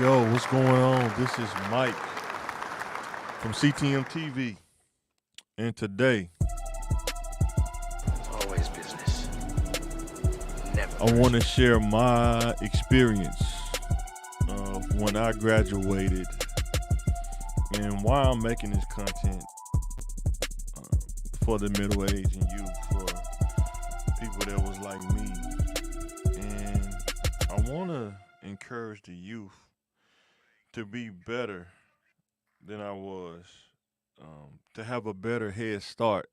Yo, what's going on? This is Mike from CTM TV, and today Always business. Never I want to personal. share my experience of when I graduated and why I'm making this content uh, for the middle age and youth, for people that was like me. And I want to encourage the youth to be better than I was, to have a better head start,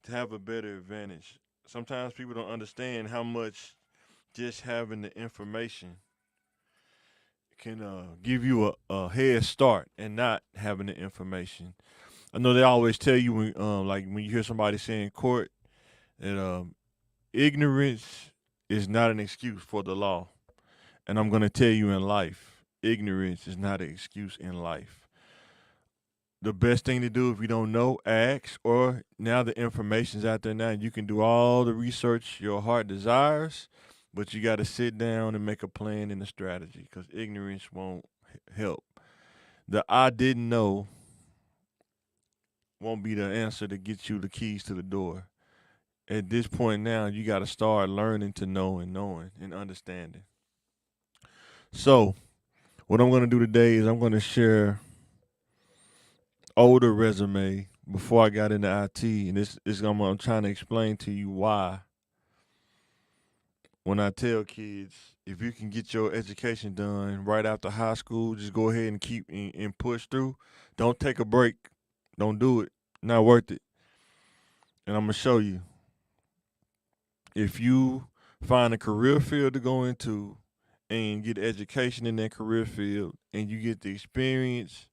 to have a better advantage. Sometimes people don't understand how much just having the information can give you a head start and not having the information. I know they always tell you when, like when you hear somebody say in court that ignorance is not an excuse for the law. And I'm gonna tell you in life, ignorance is not an excuse in life. The best thing to do if you don't know, ask. Or now the information's out there now, you can do all the research your heart desires, but you got to sit down and make a plan and a strategy because ignorance won't help. The I didn't know won't be the answer to get you the keys to the door. At this point now, you got to start learning to know and knowing and understanding. So, what I'm going to do today is I'm going to share older resume before I got into IT, and this is I'm trying to explain to you why. When I tell kids, if you can get your education done right after high school, just go ahead and keep and push through. Don't take a break. Don't do it. Not worth it. And I'm gonna show you. If you find a career field to go into and get education in that career field, and you get the experience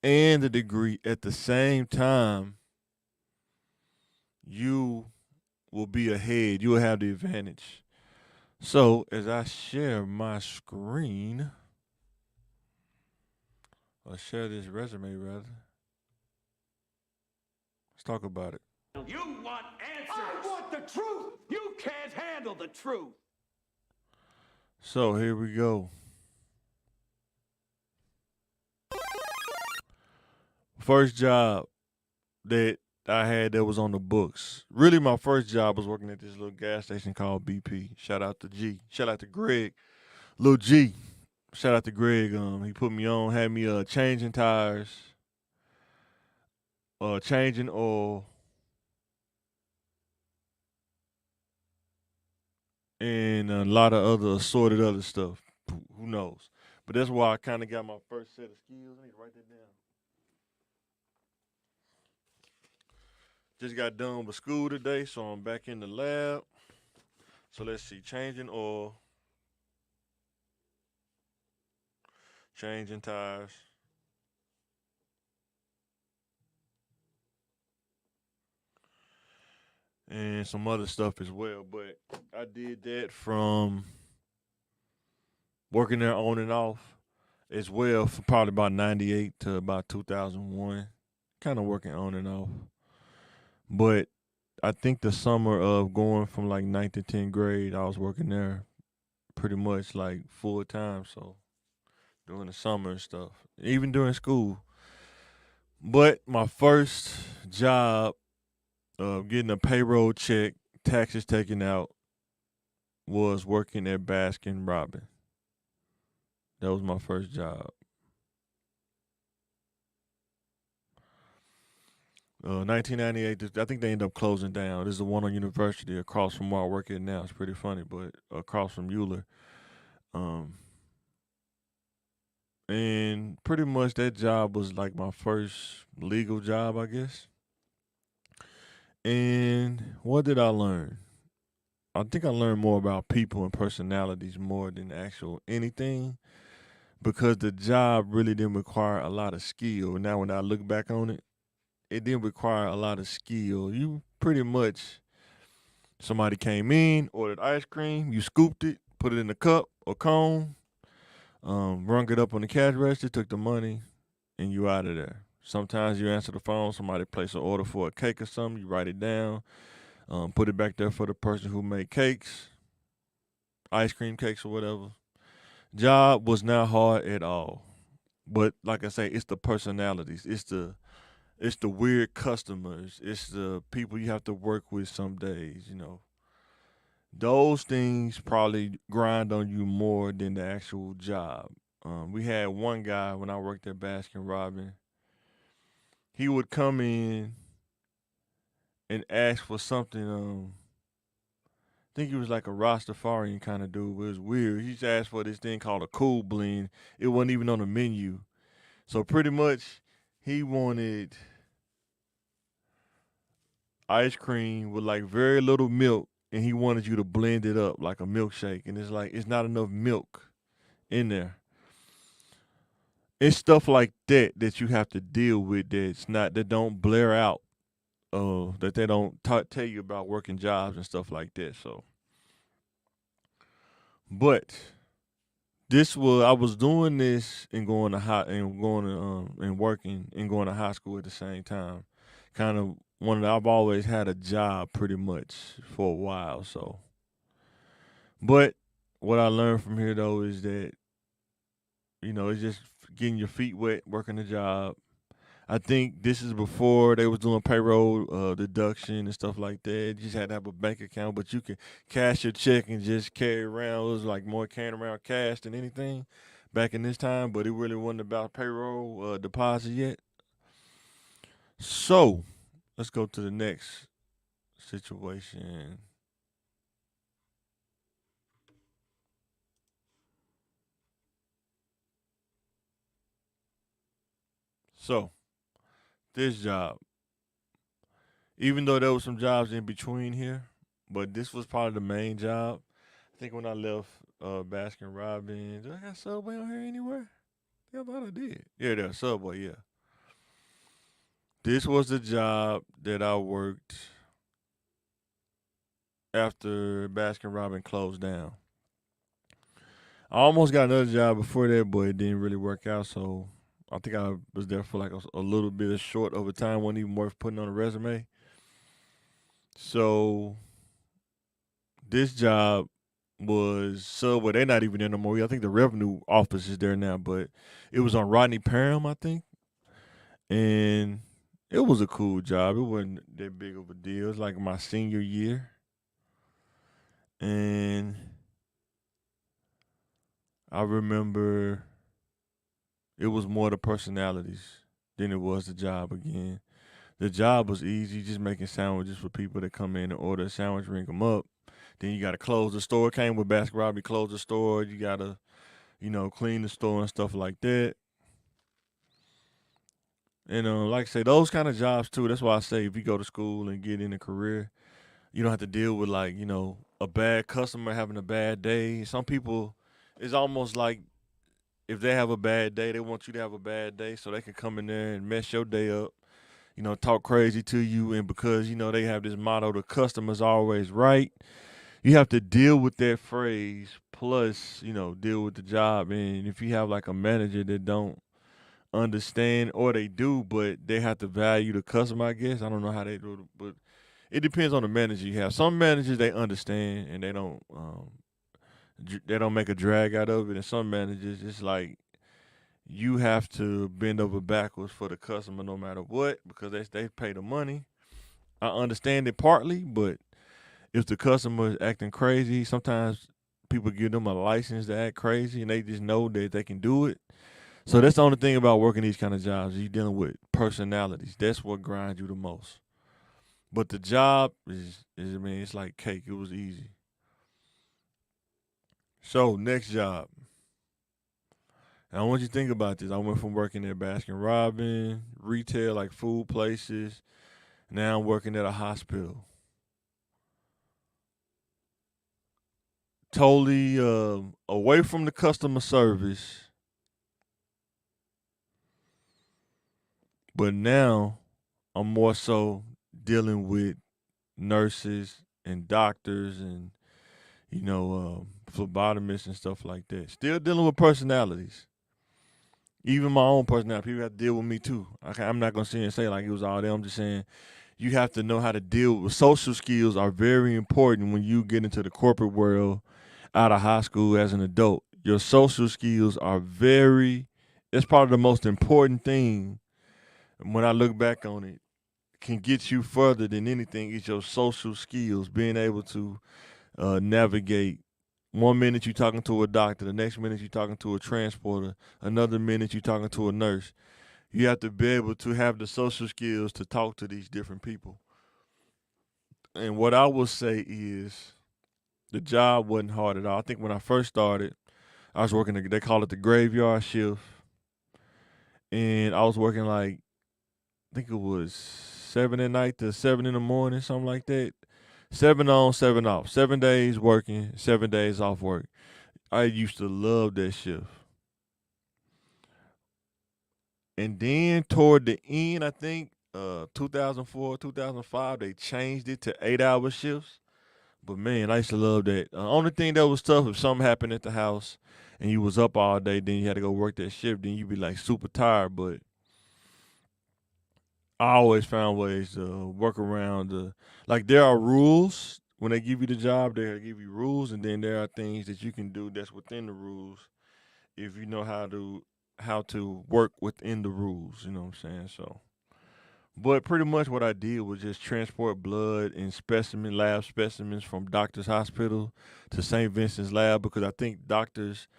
and the degree at the same time, you will be ahead. You will have the advantage. So as I share my screen, or share this resume rather, let's talk about it. You want answers. I want the truth. You can't handle the truth. So here we go. First job that I had that was on the books. Really, my first job was working at this little gas station called BP. Shout out to G. Shout out to Greg. Lil G. Shout out to Greg. He put me on, had me changing tires, changing oil, and a lot of other assorted other stuff. Who knows? But that's why I kind of got my first set of skills. I need to write that down. Just got done with school today, so I'm back in the lab. So let's see, changing oil, changing tires, and some other stuff as well. But I did that from working there on and off as well for probably about 98 to about 2001. Kind of working on and off. But I think the summer of going from like ninth to 10th grade, I was working there pretty much like full time. So during the summer and stuff, even during school. But my first job, getting a payroll check, taxes taken out, was working at Baskin Robbins. That was my first job. 1998. I think they ended up closing down. This is the one on University across from where I work at now. It's pretty funny, but across from Euler. Um, and pretty much that job was like my first legal job, I guess. And what did I learn? I think I learned more about people and personalities more than actual anything because the job really didn't require a lot of skill. Now, when I look back on it, it didn't require a lot of skill. You pretty much, somebody came in, ordered ice cream, you scooped it, put it in a cup or cone, rung it up on the cash register, took the money, and you out of there. Sometimes you answer the phone, somebody place an order for a cake or something, you write it down, put it back there for the person who made cakes, ice cream cakes or whatever. Job was not hard at all. But like I say, it's the personalities. It's the weird customers. It's the people you have to work with some days, you know. Those things probably grind on you more than the actual job. We had one guy when I worked at Baskin Robbins. He would come in and ask for something. I think he was like a Rastafarian kind of dude. But it was weird. He just asked for this thing called a cool blend. It wasn't even on the menu. So pretty much, he wanted ice cream with like very little milk, and he wanted you to blend it up like a milkshake. And it's like it's not enough milk in there. It's stuff like that that you have to deal with. That's not that don't blare out. That they don't tell you about working jobs and stuff like that. So, but this was I was doing this and going to high and going to and working and going to high school at the same time. Kind of one that I've always had a job pretty much for a while. So, but what I learned from here though is that it's just getting your feet wet, working the job. I think this is before they was doing payroll deduction and stuff like that. You just had to have a bank account, but you could cash your check and just carry around. It was like more carrying around cash than anything back in this time, but it really wasn't about payroll deposit yet. So let's go to the next situation. So this job, even though there was some jobs in between here, but this was probably the main job. I think when I left Baskin Robbins, did I got Subway on here anywhere? Yeah, I thought I did. Yeah, there's Subway. Yeah, this was the job that I worked after Baskin Robbins closed down. I almost got another job before that, but it didn't really work out. So I think I was there for like a little bit of short of a time, wasn't even worth putting on a resume. So this job was Subway. They're not even there no more. I think the revenue office is there now, but it was on Rodney Parham, I think. And it was a cool job. It wasn't that big of a deal. It was like my senior year. And I remember it was more the personalities than it was the job again. The job was easy, just making sandwiches for people that come in and order a sandwich, ring them up. Then you got to close the store. Came with Baskin Robbins, close the store. You got to, clean the store and stuff like that. And like I say, those kind of jobs too. That's why I say if you go to school and get in a career, you don't have to deal with like a bad customer having a bad day. Some people, it's almost like if they have a bad day, they want you to have a bad day so they can come in there and mess your day up. Talk crazy to you, and because they have this motto, the customer's always right. You have to deal with that phrase plus deal with the job. And if you have like a manager that don't understand, or they do but they have to value the customer, I guess I don't know how they do it, but it depends on the manager you have. Some managers, they understand and they don't make a drag out of it, and some managers it's like you have to bend over backwards for the customer no matter what, because they pay the money. I understand it partly, but if the customer is acting crazy, sometimes people give them a license to act crazy and they just know that they can do it. So that's the only thing about working these kind of jobs. You're dealing with personalities. That's what grinds you the most. But the job is I mean, it's like cake. It was easy. So next job. And I want you to think about this. I went from working at Baskin Robbins, retail like food places. Now I'm working at a hospital. Totally away from the customer service. But now I'm more so dealing with nurses and doctors and phlebotomists and stuff like that. Still dealing with personalities, even my own personality. People have to deal with me too. I'm not gonna sit here and say like it was all them. I'm just saying you have to know how to deal with social skills are very important when you get into the corporate world out of high school as an adult. Your social skills are it's probably the most important thing. And when I look back on it, can get you further than anything is your social skills, being able to navigate. One minute you're talking to a doctor, the next minute you're talking to a transporter, another minute you're talking to a nurse. You have to be able to have the social skills to talk to these different people. And what I will say is the job wasn't hard at all. I think when I first started, I was working, they call it the graveyard shift. And I was working like, I think it was 7 at night to 7 in the morning, something like that. 7 on, 7 off. 7 days working, 7 days off work. I used to love that shift. And then toward the end, I think 2004, 2005, they changed it to 8-hour shifts. But man, I used to love that. Only thing that was tough, if something happened at the house and you was up all day, then you had to go work that shift, then you'd be like super tired. But I always found ways to work around like there are rules when they give you the job, they give you rules, and then there are things that you can do that's within the rules if you know how to work within the rules, you know what I'm saying? So but pretty much what I did was just transport blood and lab specimens from Doctor's Hospital to St. Vincent's Lab because I think Doctor's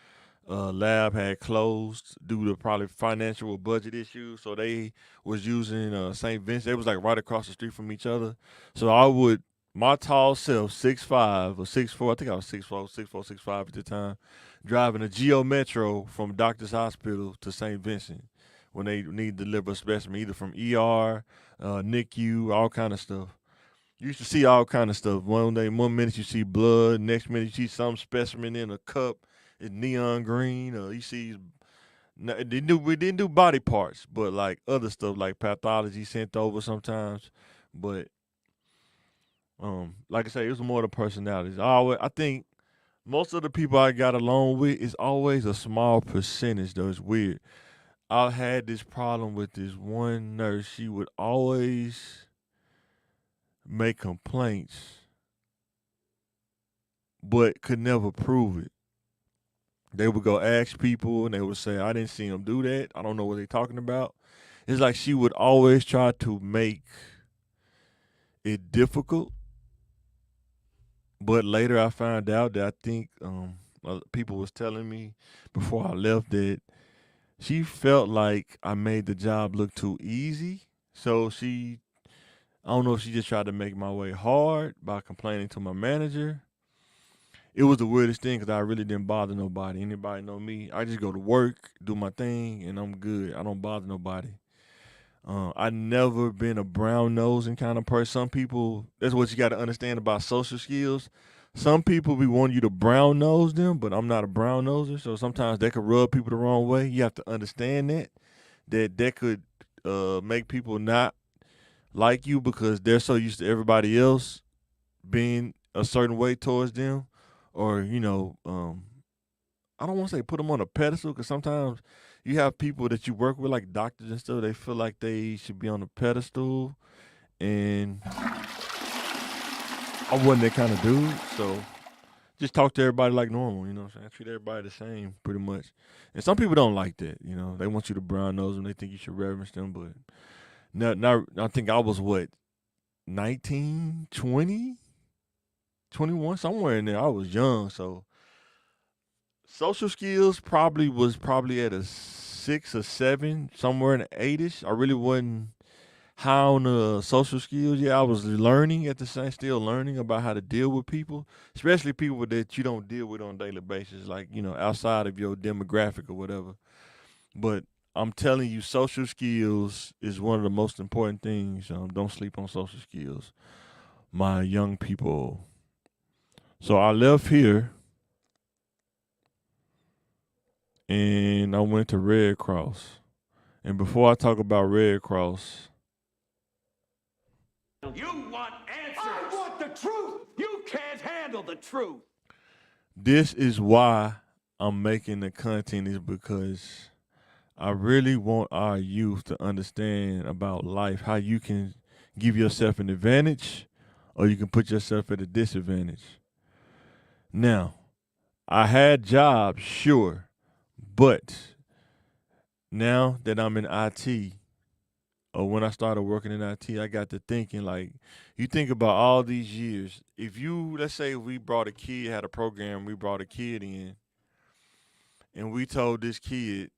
lab had closed due to probably financial or budget issues. So they was using St. Vincent. It was like right across the street from each other. So my tall self, 6'5" or 6'4", I think I was 6'4", 6'4", 6'5" at the time, driving a Geo Metro from Doctor's Hospital to St. Vincent when they need to deliver a specimen, either from ER, NICU, all kind of stuff. You used to see all kind of stuff. One minute you see blood, next minute you see some specimen in a cup, it's neon green. You see, we didn't do body parts, but like other stuff like pathology sent over sometimes. But like I say, it was more the personalities. I think most of the people I got along with is always a small percentage though. It's weird. I had this problem with this one nurse. She would always make complaints, but could never prove it. They would go ask people and they would say, I didn't see him do that. I don't know what they're talking about. It's like she would always try to make it difficult. But later I found out that I think people was telling me before I left that she felt like I made the job look too easy. So I don't know if she just tried to make my way hard by complaining to my manager. It was the weirdest thing because I really didn't bother nobody. Anybody know me? I just go to work, do my thing, and I'm good. I don't bother nobody. I never been a brown nosing kind of person. Some people, that's what you got to understand about social skills. Some people we want you to brown nose them, but I'm not a brown noser, so sometimes that could rub people the wrong way. You have to understand that could make people not like you because they're so used to everybody else being a certain way towards them, or I don't want to say put them on a pedestal because sometimes you have people that you work with, like doctors and stuff. They feel like they should be on a pedestal, and I wasn't that kind of dude. So just talk to everybody like normal. You know what I'm saying? Treat everybody the same, pretty much. And some people don't like that. You know, they want you to brown nose them. They think you should reverence them, but I think I was 19, 20, 21, somewhere in there. I was young, so social skills was probably at a 6 or 7, somewhere in the 8ish. I really wasn't high on the social skills. Yeah, I was learning at the same, still learning about how to deal with people, especially people that you don't deal with on a daily basis, like outside of your demographic or whatever. But I'm telling you, social skills is one of the most important things. Don't sleep on social skills, my young people. So I left here and I went to Red Cross. And before I talk about Red Cross, You want answers! I want the truth! You can't handle the truth! this is why I'm making the content, is because I really want our youth to understand about life, how you can give yourself an advantage or you can put yourself at a disadvantage. Now, I had jobs, sure, but now that I'm in IT, or when I started working in IT, I got to thinking like, you think about all these years. If you, let's say, we brought a kid, had a program, we brought a kid in, and we told this kid,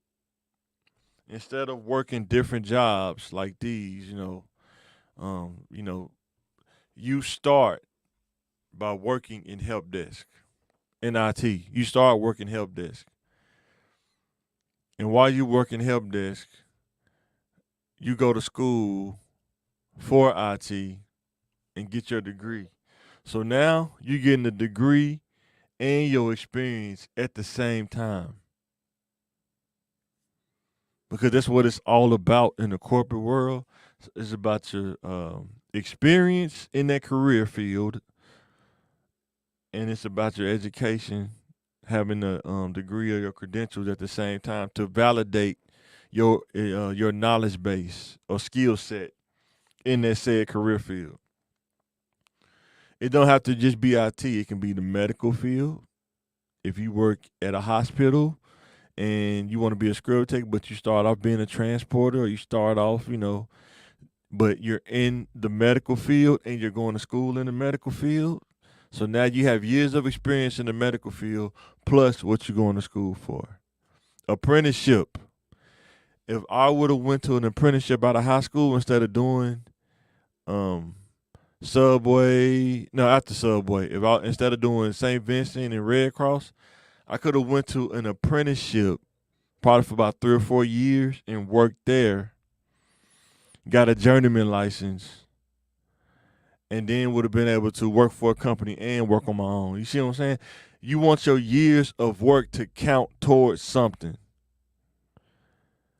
instead of working different jobs like these, you know, you start by working in help desk in IT. You start working help desk, and while you work in help desk, you go to school for IT and get your degree. So now you're getting a degree and your experience at the same time, because that's what it's all about in the corporate world. It's about your experience in that career field, and it's about your education, having a degree or your credentials at the same time to validate your knowledge base or skill set in that said career field. It don't have to just be IT. It can be the medical field. If you work at a hospital and you want to be a scrub tech, but you start off being a transporter, or you start off, but you're in the medical field and you're going to school in the medical field. So now you have years of experience in the medical field plus what you're going to school for. Apprenticeship. If I would have went to an apprenticeship out of high school instead of doing um Subway, no, after Subway, if I instead of doing St. Vincent and Red Cross, I could have went to an apprenticeship probably for about 3 or 4 years and worked there, got a journeyman license, and then would have been able to work for a company and work on my own. You see what I'm saying? You want your years of work to count towards something.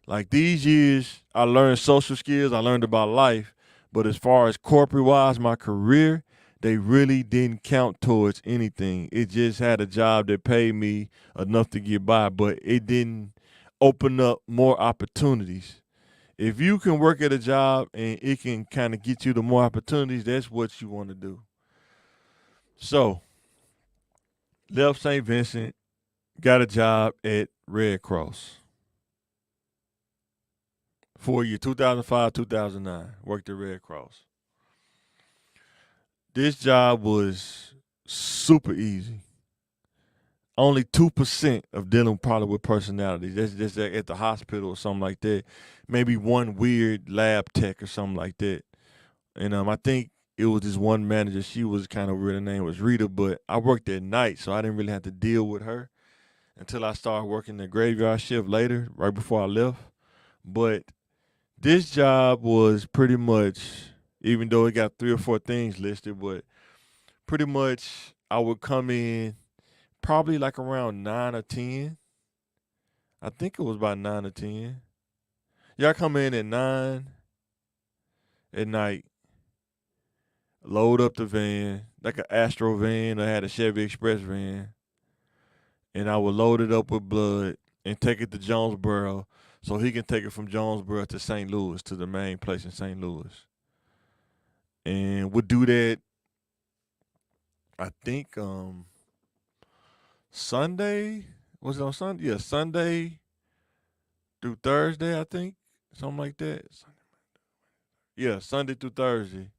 Like these years, I learned social skills, I learned about life, but as far as corporate wise, my career, they really didn't count towards anything. It just had a job that paid me enough to get by, but it didn't open up more opportunities. If you can work at a job and it can kind of get you to more opportunities, that's what you want to do. So, left St. Vincent, got a job at Red Cross. 4 year, 2005, 2009, worked at Red Cross. This job was super easy. Only 2% of dealing probably with personalities. That's just at the hospital or something like that. Maybe one weird lab tech or something like that. And I think it was this one manager. She was kind of weird. Her name was Rita, but I worked at night, so I didn't really have to deal with her until I started working the graveyard shift later, right before I left. But this job was pretty much, even though it got 3 or 4 things listed, but pretty much I would come in probably like around 9 or 10. I think it was about 9 or 10. Y'all come in at 9 at night, load up the van, like an Astro van. I had a Chevy Express van, and I would load it up with blood and take it to Jonesboro so he can take it from Jonesboro to St. Louis, to the main place in St. Louis. And would do that, I think, Sunday. Was it on Sunday? Yeah, Sunday through Thursday, I think. Something like that. Yeah, Sunday through Thursday.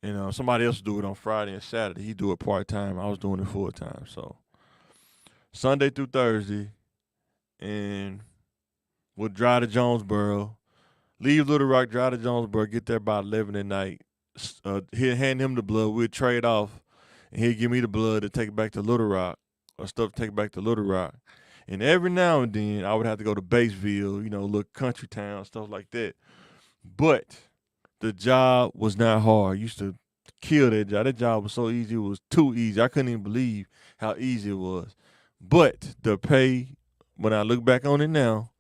And somebody else do it on Friday and Saturday. He do it part time. I was doing it full time. So Sunday through Thursday, and would drive to Jonesboro, leave Little Rock, drive to Jonesboro, get there about 11 at night. He'd hand him the blood. We'd trade off, and he'd give me the blood to take it back to Little Rock, or stuff to take it back to Little Rock. And every now and then, I would have to go to Batesville, little country town, stuff like that. But the job was not hard. I used to kill that job. That job was so easy. It was too easy. I couldn't even believe how easy it was. But the pay, when I look back on it now,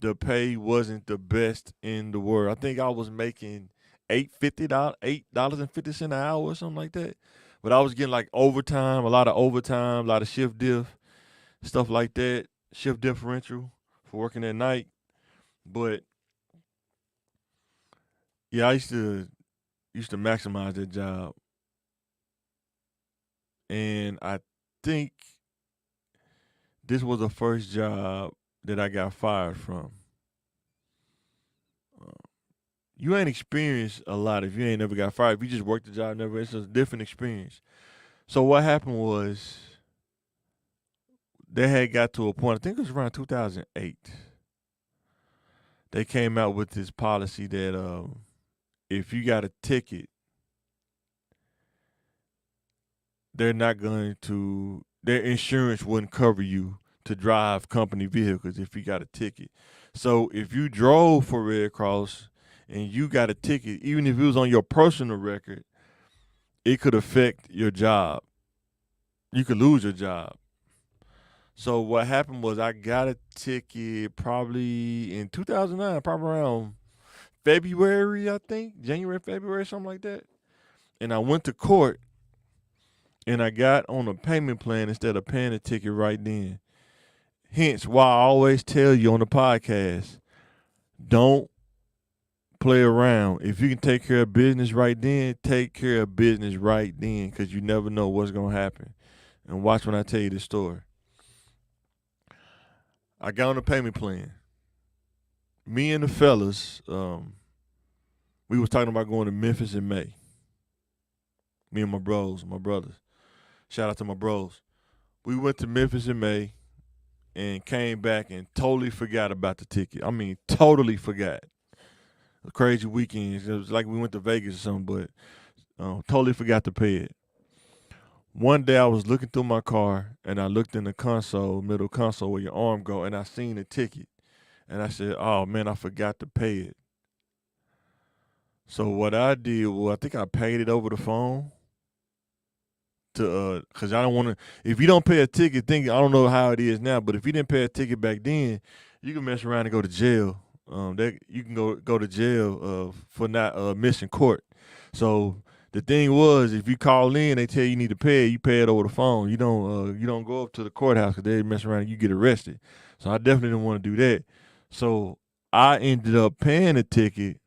the pay wasn't the best in the world. I think I was making $8.50 an hour or something like that. But I was getting like overtime, a lot of shift diff, stuff like that, shift differential for working at night. But yeah, I used to maximize that job, and I think this was the first job that I got fired from. You ain't experienced a lot if you ain't never got fired. If you just worked the job, never, it's a different experience. So what happened was they had got to a point, I think it was around 2008. They came out with this policy that if you got a ticket, they're not going to, their insurance wouldn't cover you to drive company vehicles if you got a ticket. So if you drove for Red Cross and you got a ticket, even if it was on your personal record, it could affect your job. You could lose your job. So what happened was I got a ticket probably in 2009, probably around February, I think, January, February, something like that. And I went to court and I got on a payment plan instead of paying the ticket right then. Hence why I always tell you on the podcast, don't play around. If you can take care of business right then, take care of business right then, because you never know what's going to happen. And watch when I tell you this story. I got on the payment plan. Me and the fellas, we was talking about going to Memphis in May. Me and my brothers. Shout out to my bros. We went to Memphis in May and came back and totally forgot about the ticket. I mean, totally forgot. A crazy weekend. It was like we went to Vegas or something, but totally forgot to pay it. One day I was looking through my car and I looked in the console, middle console where your arm go, and I seen the ticket. And I said, oh man, I forgot to pay it. So what I did was I think I paid it over the phone. Cause I don't want to. If you don't pay a ticket, I don't know how it is now, but if you didn't pay a ticket back then, you can mess around and go to jail. You can go to jail for not missing court. So the thing was, if you call in, they tell you need to pay it. You pay it over the phone. You don't go up to the courthouse because they mess around and you get arrested. So I definitely didn't want to do that. So I ended up paying the ticket,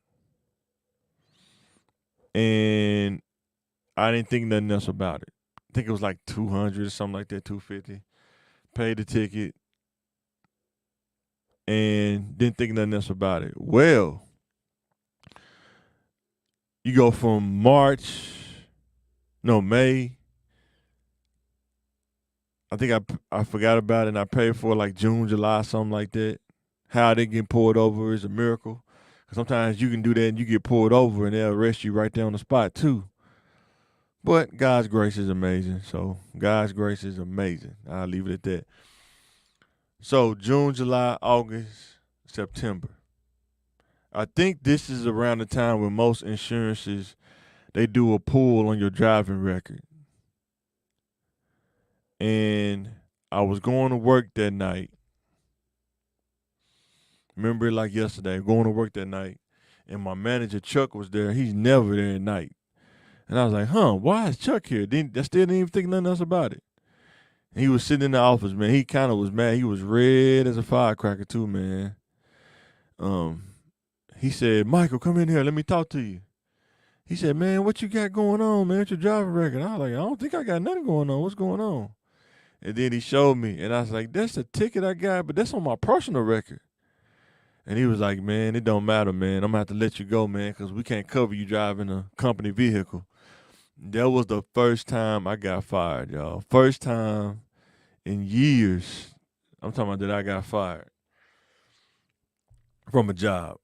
and I didn't think nothing else about it. I think it was like $200 or something like that, $250. Paid the ticket and didn't think nothing else about it. Well, you go from May. I think I forgot about it and I paid for it like June, July, something like that. How they get pulled over is a miracle. Because sometimes you can do that and you get pulled over and they'll arrest you right there on the spot too. But God's grace is amazing. So God's grace is amazing. I'll leave it at that. So June, July, August, September. I think this is around the time when most insurances, they do a pull on your driving record. And I was going to work that night. Remember it like yesterday, going to work that night. And my manager, Chuck, was there. He's never there at night. And I was like, why is Chuck here? I still didn't even think nothing else about it. And he was sitting in the office, man. He kind of was mad. He was red as a firecracker too, man. He said, Michael, come in here. Let me talk to you. He said, man, what you got going on, man? What's your driving record? I was like, I don't think I got nothing going on. What's going on? And then he showed me. And I was like, that's the ticket I got, but that's on my personal record. And he was like, man, it don't matter, man. I'm going to have to let you go, man, because we can't cover you driving a company vehicle. That was the first time I got fired, y'all. First time in years, I'm talking about that I got fired from a job.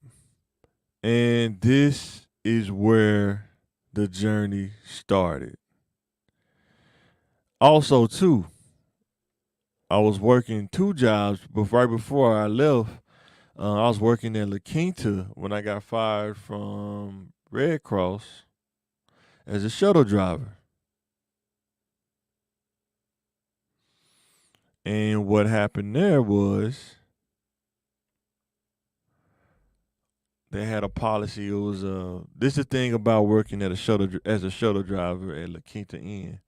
And this is where the journey started. Also, too, I was working two jobs, but right before I left, I was working in La Quinta when I got fired from Red Cross as a shuttle driver. And what happened there was they had a policy. It was this is the thing about working at as a shuttle driver at La Quinta Inn.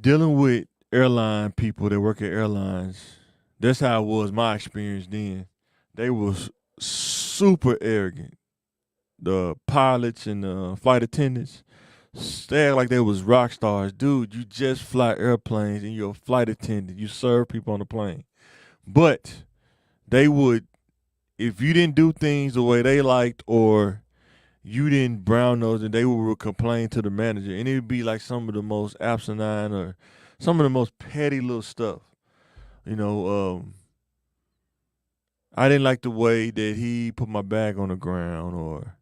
Dealing with airline people that work at airlines, that's how it was my experience then. They was super arrogant. The pilots and the flight attendants, They act like they was rock stars. Dude, you just fly airplanes and you're a flight attendant. You serve people on the plane. But they would, if you didn't do things the way they liked or you didn't brown nose and they would complain to the manager. And it would be like some of the most asinine or some of the most petty little stuff. You know, I didn't like the way that he put my bag on the ground, or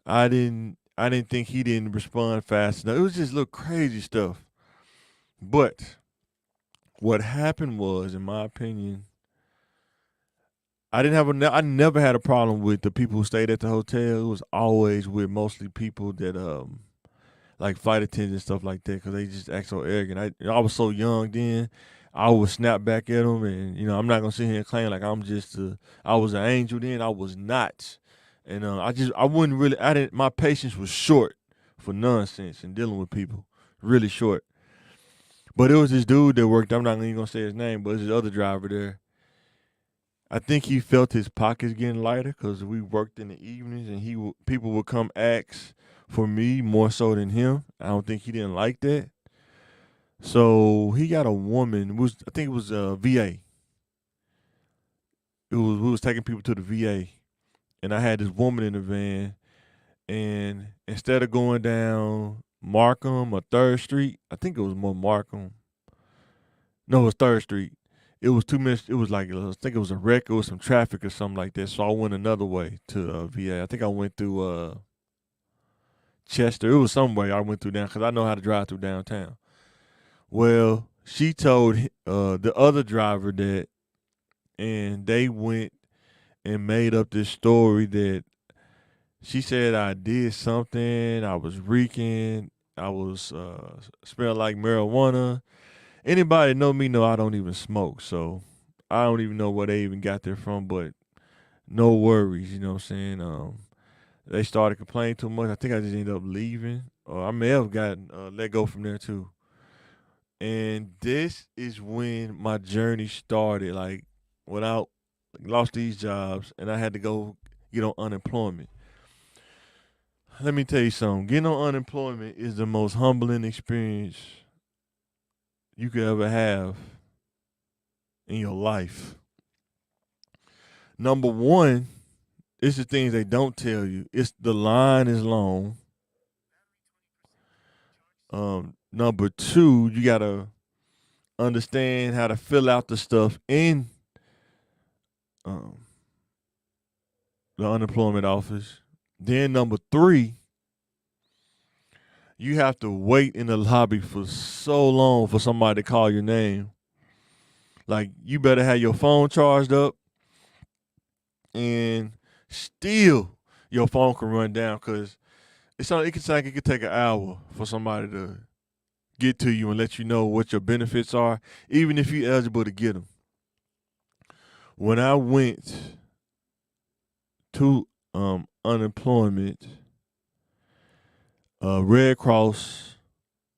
I didn't think he didn't respond fast enough. It was just little crazy stuff. But what happened was, in my opinion, I never had a problem with the people who stayed at the hotel. It was always with mostly people that like flight attendants and stuff like that, because they just act so arrogant. I was so young then. I would snap back at them, and I'm not gonna sit here and claim like I was an angel then. I was not, and I wouldn't really. I didn't. My patience was short for nonsense and dealing with people, really short. But it was this dude that worked. I'm not even gonna say his name, but it's this other driver there. I think he felt his pockets getting lighter because we worked in the evenings, and people would come ask for me more so than him. I don't think he didn't like that. So he got a woman. I think it was VA. We was taking people to the VA, and I had this woman in the van. And instead of going down Markham or Third Street, I think it was more Markham. No, it was Third Street. It was 2 minutes. It was like I think it was a wreck or some traffic or something like that. So I went another way to VA. I think I went through Chester. It was some way I went through down because I know how to drive through downtown. Well, she told the other driver that, and they went and made up this story that she said I did something. I was reeking. I was smelled like marijuana. Anybody know me know I don't even smoke, so I don't even know where they even got that from. But no worries, you know what I'm saying. They started complaining too much. I think I just ended up leaving, or I may have gotten let go from there too. And this is when my journey started. Like when I lost these jobs and I had to go get on unemployment. Let me tell you something. Getting on unemployment is the most humbling experience you could ever have in your life. Number one, it's the things they don't tell you. It's the line is long. Number two, you gotta understand how to fill out the stuff in um, the unemployment office. Then number three, you have to wait in the lobby for so long for somebody to call your name. Like you better have your phone charged up, and still your phone can run down because it could take an hour for somebody to get to you and let you know what your benefits are, even if you're eligible to get them. When I went to unemployment, Red Cross,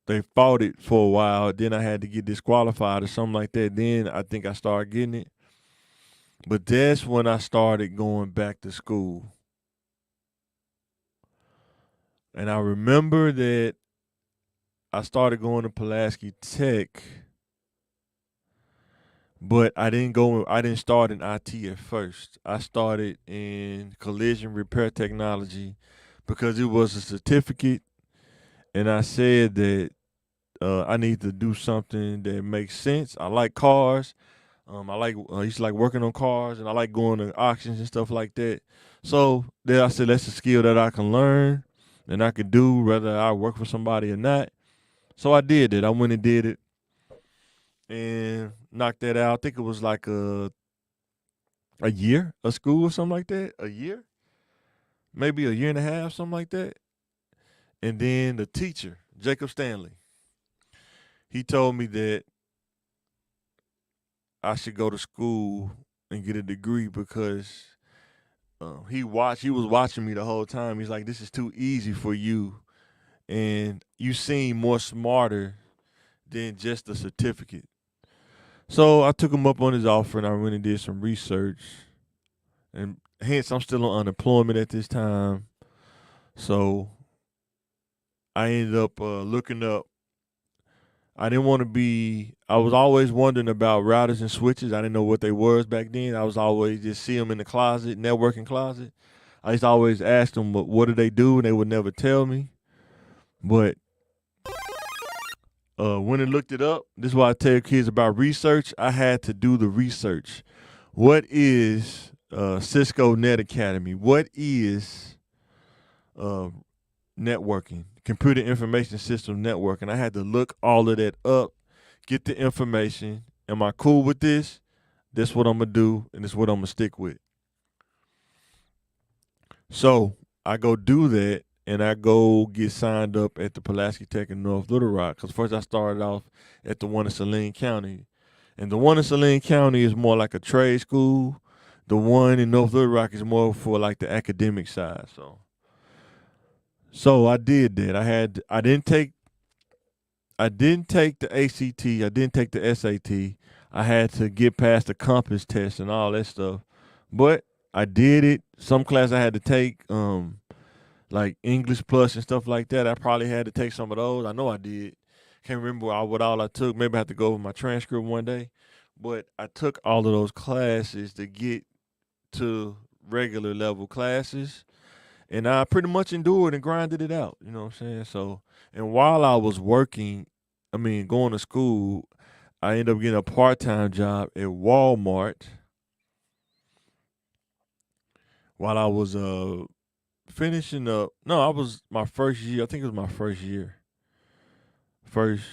they fought it for a while. Then I had to get disqualified or something like that. Then I think I started getting it. But that's when I started going back to school. And I remember that I started going to Pulaski Tech, but I didn't start in IT at first. I started in collision repair technology because it was a certificate, and I said that I need to do something that makes sense. I like cars. I used to like working on cars, and I like going to auctions and stuff like that. So then I said that's a skill that I can learn and I could do whether I work for somebody or not. So I did it. I went and did it and knocked that out. I think it was like a year of school or something like that. A year, maybe a year and a half, something like that. And then the teacher, Jacob Stanley, he told me that I should go to school and get a degree because he was watching me the whole time. He's like, this is too easy for you, and you seem more smarter than just a certificate. So I took him up on his offer, and I went and did some research, and hence I'm still on unemployment at this time. So I ended up looking up. I was always wondering about routers and switches. I didn't know what they was back then. I was always just see them in the closet, networking closet. I used to always ask them, what do they do? And they would never tell me. But when I looked it up, this is why I tell kids about research. I had to do the research. What is Cisco Net Academy? What is uh, networking? Computer Information System Networking. I had to look all of that up, get the information. Am I cool with this? This what I'm going to do, and this what I'm going to stick with. So I go do that, and I go get signed up at the Pulaski Tech in North Little Rock. Because first I started off at the one in Saline County. And the one in Saline County is more like a trade school. The one in North Little Rock is more for like the academic side. So I did that. I didn't take the ACT. I didn't take the SAT. I had to get past the compass test and all that stuff. But I did it. Some class I had to take, like English Plus and stuff like that. I probably had to take some of those. I know I did. Can't remember what all I took. Maybe I have to go over my transcript one day. But I took all of those classes to get to regular level classes. And I pretty much endured and grinded it out. You know what I'm saying? So, and while I was going to school, I ended up getting a part-time job at Walmart while I was finishing up. No, I was my first year. I think it was my first year. First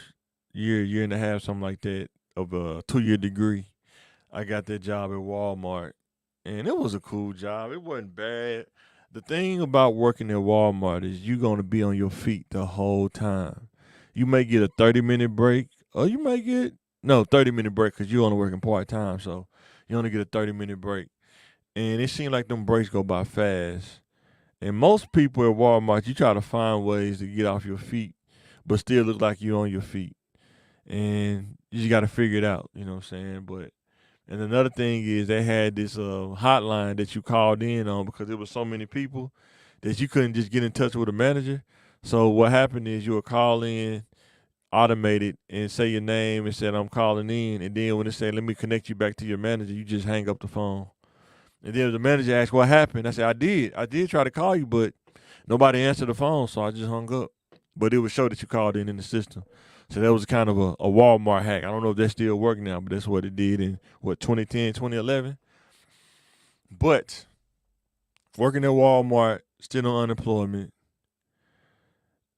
year and a half, something like that, of a 2-year degree. I got that job at Walmart. And it was a cool job. It wasn't bad. The thing about working at Walmart is you're going to be on your feet the whole time. You may get a 30-minute break, or you may get, 30-minute break because you're only working part-time, so you only get a 30-minute break. And it seemed like them breaks go by fast. And most people at Walmart, you try to find ways to get off your feet, but still look like you're on your feet. And you just got to figure it out, you know what I'm saying? And another thing is they had this hotline that you called in on because there was so many people that you couldn't just get in touch with a manager. So what happened is you would call in, automated, and say your name and said, I'm calling in. And then when it said, let me connect you back to your manager, you just hang up the phone. And then the manager asked, what happened? I said, I did try to call you, but nobody answered the phone, so I just hung up. But it would show that you called in the system. So that was kind of a Walmart hack. I don't know if that still working now, but that's what it did in, 2010, 2011? But working at Walmart, still on unemployment,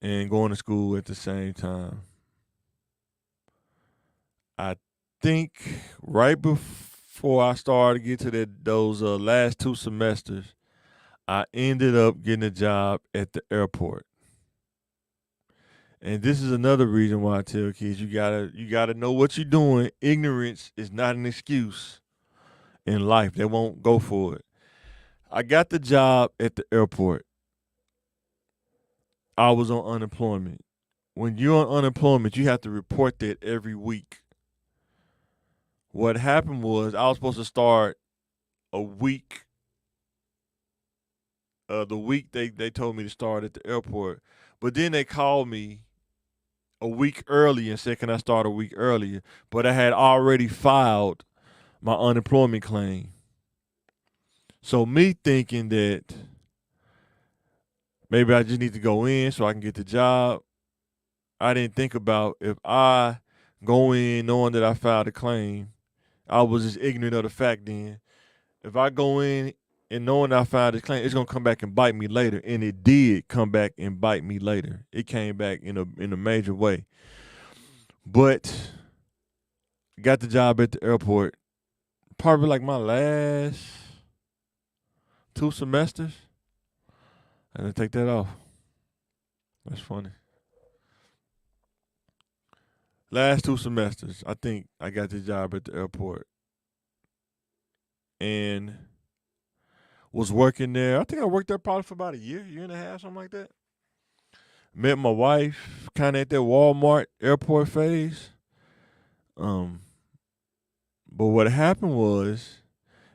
and going to school at the same time. I think right before I started to get to those last 2 semesters, I ended up getting a job at the airport. And this is another reason why I tell kids you gotta know what you're doing. Ignorance is not an excuse in life. They won't go for it. I got the job at the airport. I was on unemployment. When you're on unemployment, you have to report that every week. What happened was I was supposed to start a week. The week they told me to start at the airport. But then they called me a week early and said, can I start a week earlier? But I had already filed my unemployment claim. So me thinking that maybe I just need to go in so I can get the job, I didn't think about if I go in knowing that I filed a claim, I was just ignorant of the fact then. If I go in and knowing I filed this claim, it's gonna come back and bite me later. And it did come back and bite me later. It came back in a major way. But got the job at the airport. Probably like my last 2 semesters. I had to take that off. That's funny. Last 2 semesters, I think I got the job at the airport. And was working there. I think I worked there probably for about a year and a half, something like that. Met my wife kind of at that Walmart airport phase. But what happened was,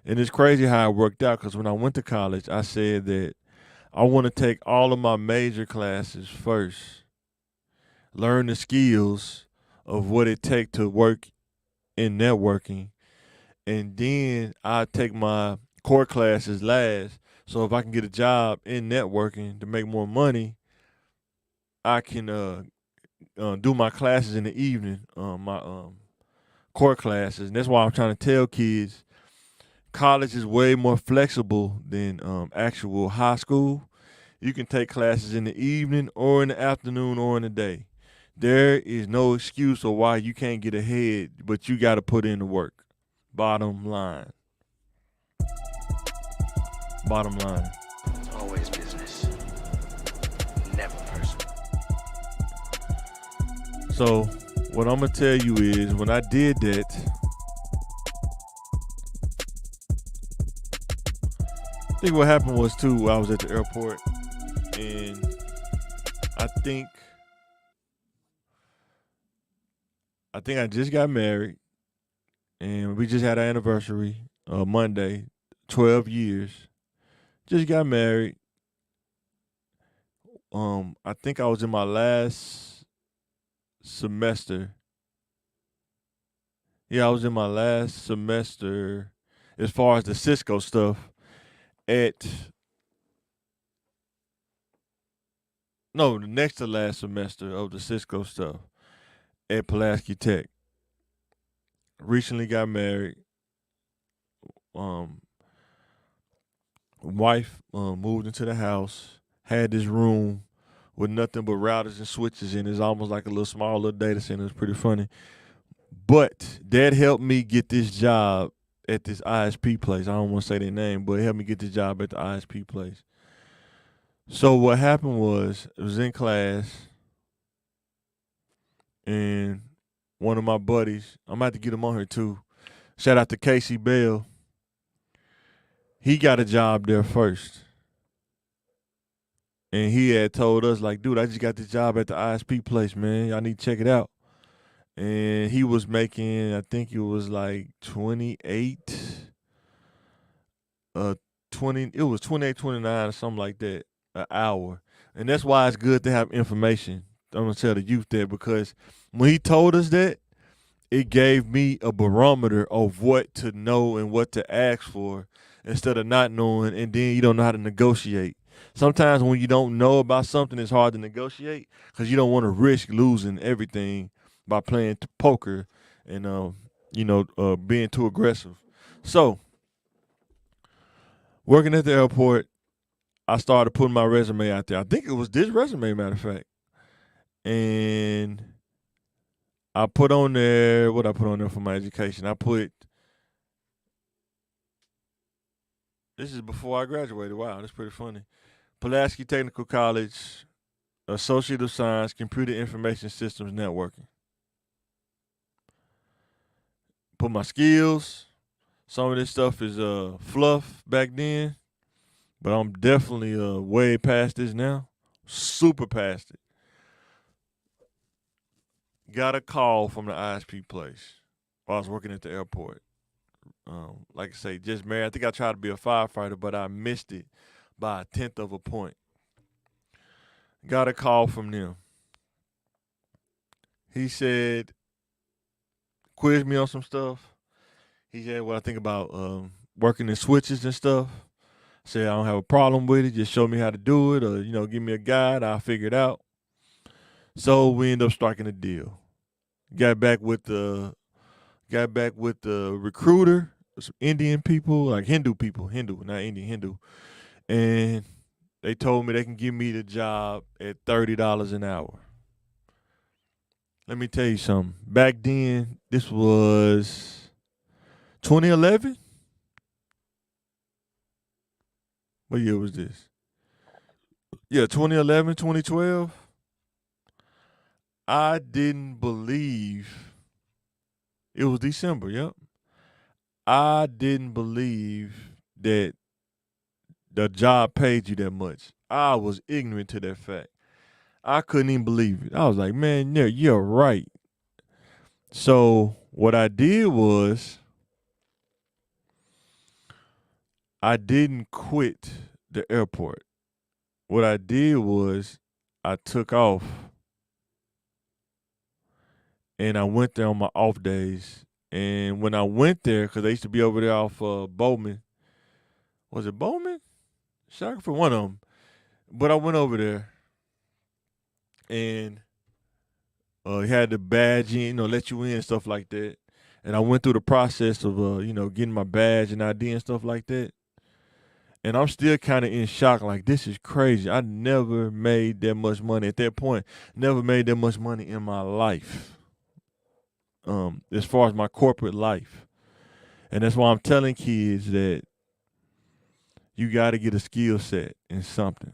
and it's crazy how it worked out, because when I went to college, I said that I want to take all of my major classes first learn the skills of what it takes to work in networking, and then I take my core classes last. So if I can get a job in networking to make more money, I can do my classes in the evening, my core classes. And that's why I'm trying to tell kids college is way more flexible than actual high school. You can take classes in the evening or in the afternoon or in the day. There is no excuse of why you can't get ahead, but you got to put in the work. Bottom line. Bottom line. It's always business. Never personal. So, what I'm going to tell you is when I did that, I think what happened was too, I was at the airport and I think I just got married and we just had our anniversary Monday, 12 years. Just got married. I think I was in my last semester. Yeah, I was in my last semester as far as the Cisco stuff the next to last semester of the Cisco stuff at Pulaski Tech. Recently got married. Wife moved into the house, had this room with nothing but routers and switches in it. It's almost like a little small little data center. It's pretty funny. But that helped me get this job at this ISP place. I don't want to say their name, but it helped me get the job at the ISP place. So what happened was, I was in class, and one of my buddies, I'm about to get him on here too. Shout out to Casey Bell. He got a job there first. And he had told us, like, dude, I just got this job at the ISP place, man. Y'all need to check it out. And he was making, I think it was like 28, it was 28, 29 or something like that, an hour. And that's why it's good to have information. I'm going to tell the youth that, because when he told us that, it gave me a barometer of what to know and what to ask for instead of not knowing, and then you don't know how to negotiate. Sometimes when you don't know about something, it's hard to negotiate because you don't want to risk losing everything by playing poker and being too aggressive. So, working at the airport, I started putting my resume out there. I think it was this resume, matter of fact. And I put on there, what I put on there for my education. This is before I graduated. Wow, that's pretty funny. Pulaski Technical College, Associate of Science, Computer Information Systems Networking. Put my skills. Some of this stuff is fluff back then, but I'm definitely way past this now. Super past it. Got a call from the ISP place while I was working at the airport. Like I say, just married. I think I tried to be a firefighter, but I missed it by 1/10 of a point. Got a call from them. He said, quiz me on some stuff. He said what I think about working in switches and stuff. I said I don't have a problem with it. Just show me how to do it, or give me a guide. I'll figure it out. So we ended up striking a deal. Got back with the recruiter, some Indian people, like Hindu people, not Indian, Hindu, and they told me they can give me the job at $30 an hour. Let me tell you something. Back then, this was 2011. What year was this? Yeah, 2011, 2012. I didn't believe it was December. Yep. I didn't believe that the job paid you that much. I was ignorant to that fact. I couldn't even believe it. I was like, man, you're right. So what I did was I didn't quit the airport. What I did was I took off and I went there on my off days. And when I went there, because they used to be over there off Bowman. Was it Bowman? Shaka for one of them. But I went over there, and he had the badge in, let you in and stuff like that. And I went through the process of, getting my badge and ID and stuff like that. And I'm still kind of in shock. Like, this is crazy. I never made that much money at that point. Never made that much money in my life. As far as my corporate life. And that's why I'm telling kids that you got to get a skill set in something,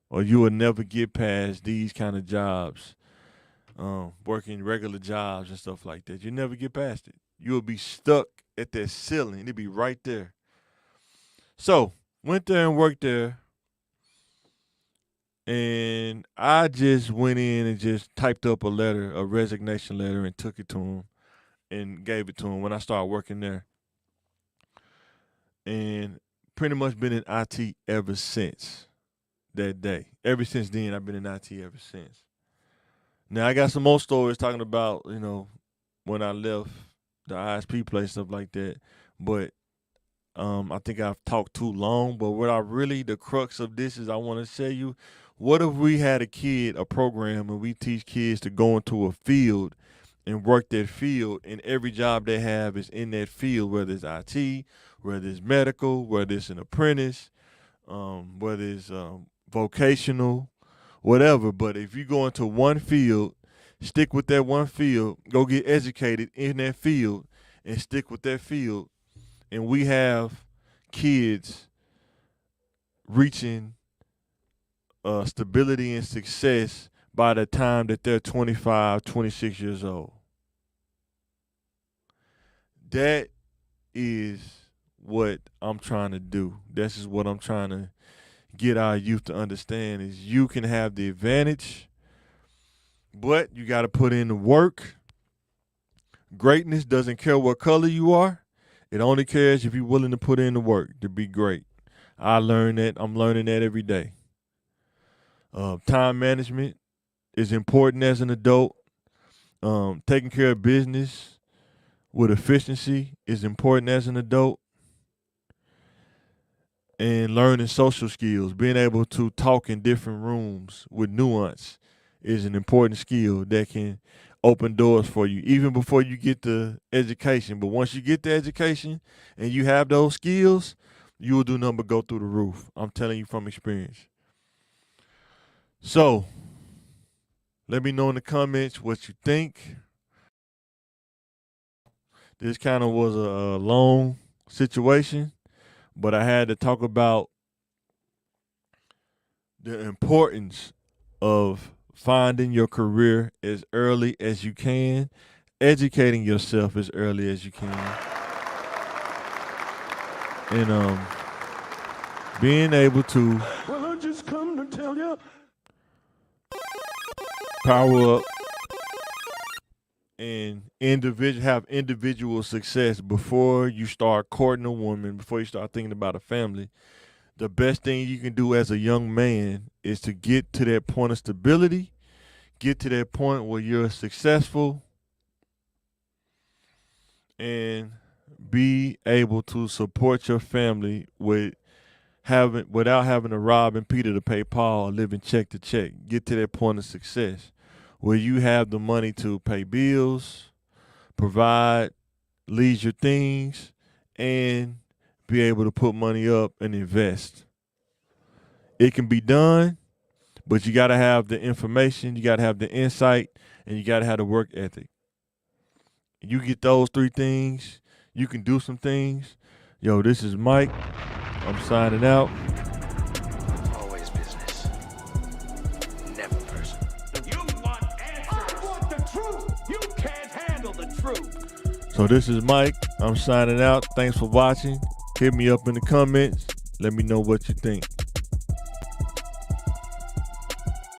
or you will never get past these kind of jobs, working regular jobs and stuff like that. You never get past it. You'll be stuck at that ceiling. It'll be right there. So, went there and worked there, and I just went in and just typed up a resignation letter, and took it to him and gave it to him when I started working there. And pretty much been in IT ever since that day. Ever since then, I've been in IT ever since. Now, I got some more stories talking about, when I left the ISP place, stuff like that. But I think I've talked too long. But the crux of this is I want to tell you, what if we had a program, and we teach kids to go into a field and work that field, and every job they have is in that field, whether it's IT, whether it's medical, whether it's an apprentice, whether it's vocational, whatever. But if you go into one field, stick with that one field, go get educated in that field, and stick with that field, and we have kids reaching stability and success by the time that they're 25, 26 years old. That is what I'm trying to do. This is what I'm trying to get our youth to understand, is you can have the advantage, but you got to put in the work. Greatness doesn't care what color you are. It only cares if you're willing to put in the work to be great. I learned that. I'm learning that every day. Time management is important as an adult. Taking care of business with efficiency is important as an adult. And learning social skills, being able to talk in different rooms with nuance, is an important skill that can open doors for you, even before you get the education. But once you get the education and you have those skills, you will do nothing but go through the roof. I'm telling you from experience. So, let me know in the comments what you think. This kind of was a long situation, but I had to talk about the importance of finding your career as early as you can, educating yourself as early as you can, and being able to Well, I just come to tell you. power up and have individual success before you start courting a woman, before you start thinking about a family. The best thing you can do as a young man is to get to that point of stability, get to that point where you're successful, and be able to support your family without having to rob and Peter to pay Paul, or living check to check. Get to that point of success where you have the money to pay bills, provide leisure things, and be able to put money up and invest. It can be done, but you got to have the information, you got to have the insight, and you got to have the work ethic. You get those three things, you can do some things. Yo, this is Mike. I'm signing out. Always business. Never personal. You want answers. I want the truth. You can't handle the truth. So this is Mike. I'm signing out. Thanks for watching. Hit me up in the comments. Let me know what you think.